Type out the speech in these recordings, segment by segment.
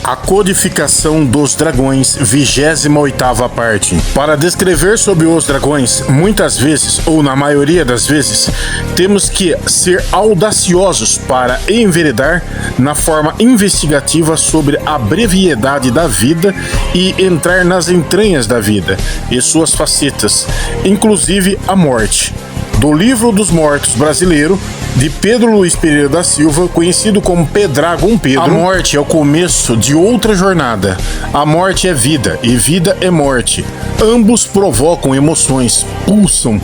A Codificação dos Dragões, 28ª parte. Para descrever sobre os dragões, muitas vezes, ou na maioria das vezes, temos que ser audaciosos para enveredar na forma investigativa sobre a brevidade da vida e entrar nas entranhas da vida e suas facetas, inclusive a morte. Do Livro dos Mortos brasileiro, de Pedro Luiz Pereira da Silva, conhecido como Pedragon Pedro. A morte é o começo de outra jornada. A morte é vida e vida é morte. Ambos provocam emoções, pulsam,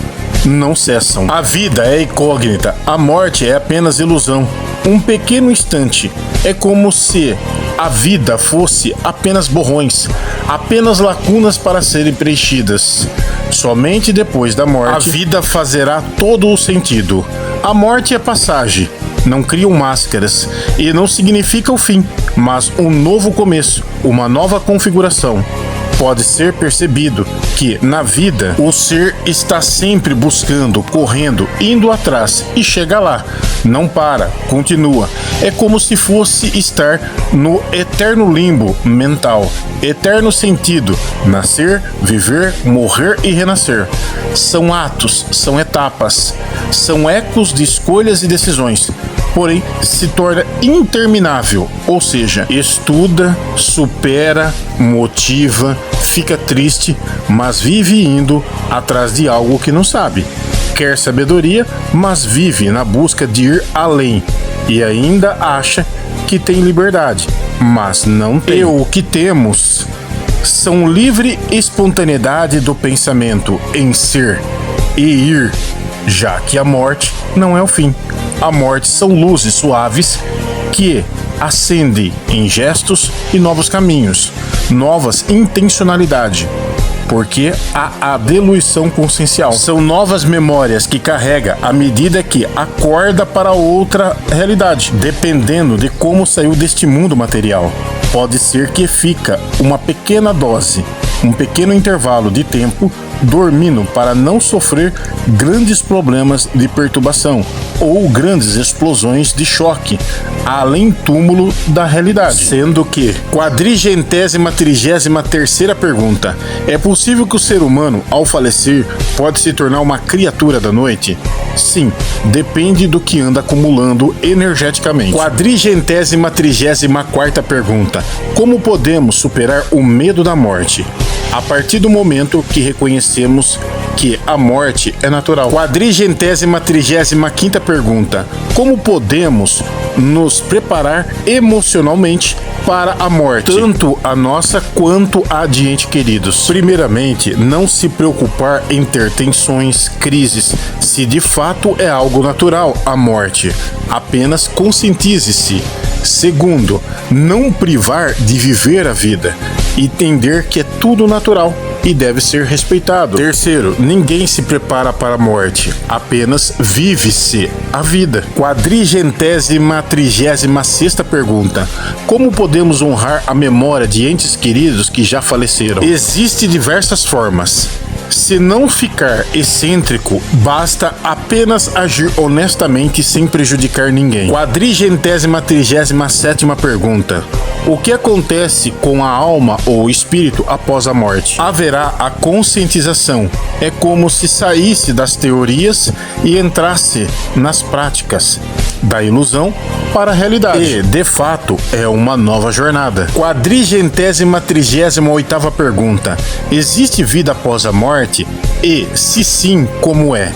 não cessam. A vida é incógnita, a morte é apenas ilusão. Um pequeno instante. É como se a vida fosse apenas borrões, apenas lacunas para serem preenchidas. Somente depois da morte, a vida fazerá todo o sentido. A morte é passagem, não criam máscaras e não significa o fim, mas um novo começo, uma nova configuração. Pode ser percebido que, na vida, o ser está sempre buscando, correndo, indo atrás e chega lá. Não para, continua. É como se fosse estar no eterno limbo mental, eterno sentido, nascer, viver, morrer e renascer. São atos, são etapas, são ecos de escolhas e decisões. Porém, se torna interminável, ou seja, estuda, supera, motiva, fica triste, mas vive indo atrás de algo que não sabe. Quer sabedoria, mas vive na busca de ir além e ainda acha que tem liberdade, mas não tem. E o que temos são livre espontaneidade do pensamento em ser e ir, já que a morte não é o fim. A morte são luzes suaves que acendem em gestos e novos caminhos, novas intencionalidade, porque há a diluição consciencial. São novas memórias que carrega à medida que acorda para outra realidade, dependendo de como saiu deste mundo material. Pode ser que fica uma pequena dose, um pequeno intervalo de tempo dormindo para não sofrer grandes problemas de perturbação ou grandes explosões de choque, além túmulo da realidade. Sendo que, 433ª pergunta, é possível que o ser humano, ao falecer, pode se tornar uma criatura da noite? Sim, depende do que anda acumulando energeticamente. 434ª pergunta, como podemos superar o medo da morte? A partir do momento que reconhecemos que a morte é natural. 435ª pergunta, como podemos nos preparar emocionalmente para a morte, tanto a nossa quanto a de entes queridos? Primeiramente, não se preocupar em ter tensões, crises, se de fato é algo natural a morte. Apenas conscientize-se. Segundo, não privar de viver a vida, entender que é tudo natural e deve ser respeitado. Terceiro, ninguém se prepara para a morte, apenas vive-se a vida. 436ª pergunta, como podemos honrar a memória de entes queridos que já faleceram? Existem diversas formas. Se não ficar excêntrico, basta apenas agir honestamente sem prejudicar ninguém. 437ª pergunta, o que acontece com a alma ou espírito após a morte? Haverá a conscientização. É como se saísse das teorias e entrasse nas práticas, da ilusão para a realidade. E, de fato, é uma nova jornada. 438ª pergunta, existe vida após a morte? E, se sim, como é?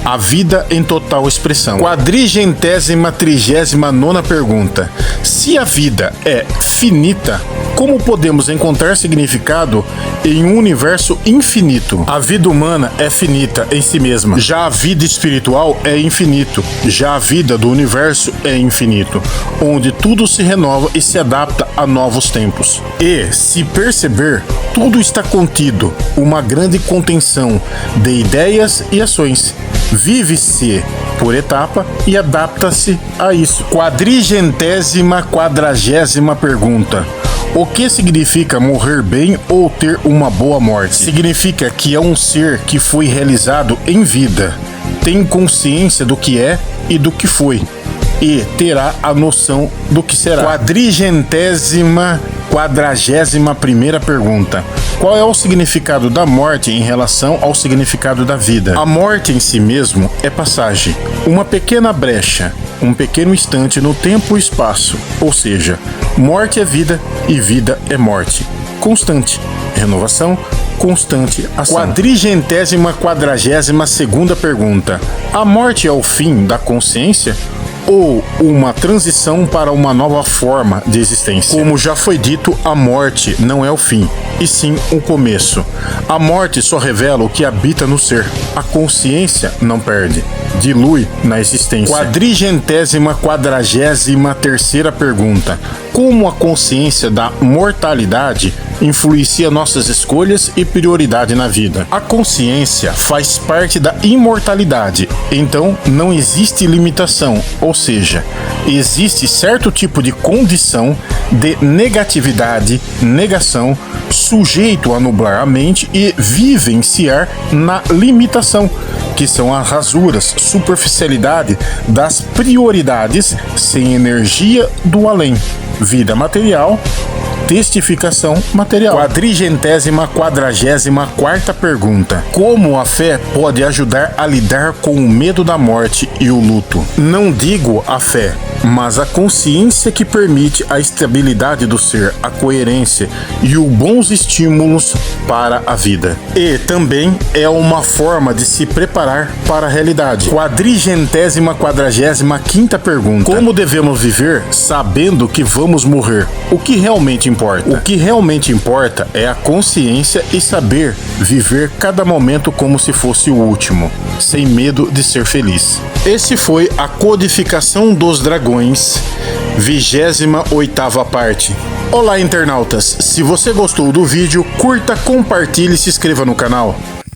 A vida em total expressão. 439ª pergunta, se a vida é finita, como podemos encontrar significado em um universo infinito? A vida humana é finita em si mesma. Já a vida espiritual é infinito. Já a vida do universo é infinito, onde tudo se renova e se adapta a novos tempos. E, se perceber, tudo está contido, uma grande contenção de ideias e ações. Vive-se por etapa e adapta-se a isso. 440ª pergunta, o que significa morrer bem ou ter uma boa morte? Significa que é um ser que foi realizado em vida, tem consciência do que é e do que foi, e terá a noção do que será. 441ª 41ª pergunta. Qual é o significado da morte em relação ao significado da vida? A morte em si mesmo é passagem, uma pequena brecha, um pequeno instante no tempo e espaço. Ou seja, morte é vida e vida é morte. Constante, renovação, constante ação. 442ª pergunta. A morte é o fim da consciência? Ou uma transição para uma nova forma de existência? Como já foi dito, a morte não é o fim, e sim o começo. A morte só revela o que habita no ser. A consciência não perde, dilui na existência. 443ª pergunta. Como a consciência da mortalidade influencia nossas escolhas e prioridade na vida? A consciência faz parte da imortalidade, então não existe limitação, ou seja, existe certo tipo de condição de negatividade, negação, sujeito a nublar a mente e vivenciar na limitação, que são as rasuras, superficialidade das prioridades sem energia do além. Vida material, testificação material. 444ª pergunta. Como a fé pode ajudar a lidar com o medo da morte e o luto? Não digo a fé, mas a consciência que permite a estabilidade do ser, a coerência e os bons estímulos para a vida. E também é uma forma de se preparar para a realidade. 445ª pergunta. Como devemos viver sabendo que vamos morrer? O que realmente importa? O que realmente importa é a consciência e saber viver cada momento como se fosse o último, sem medo de ser feliz. Esse foi a Codificação dos Dragões, 28ª parte. Olá, internautas! Se você gostou do vídeo, curta, compartilhe e se inscreva no canal.